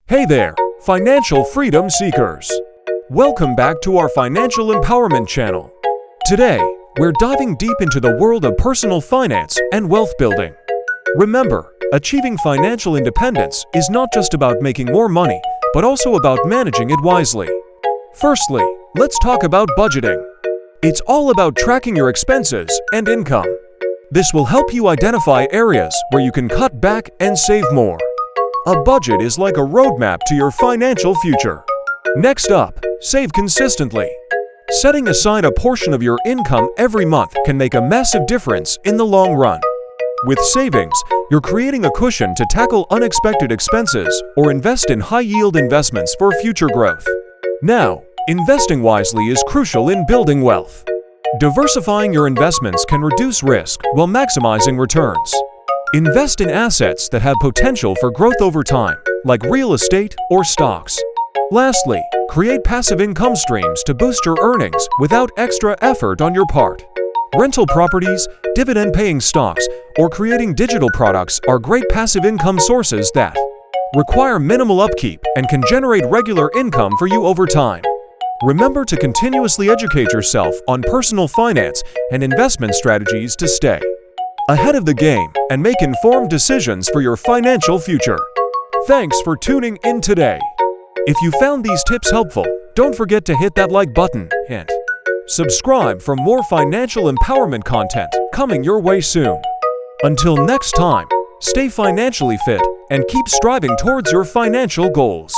Hey there, financial freedom seekers! Welcome back to our Financial Empowerment channel. Today, we're diving deep into the world of personal finance and wealth building. Remember, achieving financial independence is not just about making more money, but also about managing it wisely. Firstly, let's talk about budgeting. It's all about tracking your expenses and income. This will help you identify areas where you can cut back and save more. A budget is like a roadmap to your financial future. Next up, save consistently. Setting aside a portion of your income every month can make a massive difference in the long run. With savings, you're creating a cushion to tackle unexpected expenses or invest in high-yield investments for future growth. Now, investing wisely is crucial in building wealth. Diversifying your investments can reduce risk while maximizing returns. Invest in assets that have potential for growth over time, like real estate or stocks. Lastly, create passive income streams to boost your earnings without extra effort on your part. Rental properties, dividend-paying stocks, or creating digital products are great passive income sources that require minimal upkeep and can generate regular income for you over time. Remember to continuously educate yourself on personal finance and investment strategies to stay ahead of the game and make informed decisions for your financial future. Thanks for tuning in today. If you found these tips helpful, don't forget to hit that like button and subscribe for more financial empowerment content coming your way soon. Until next time, stay financially fit and keep striving towards your financial goals.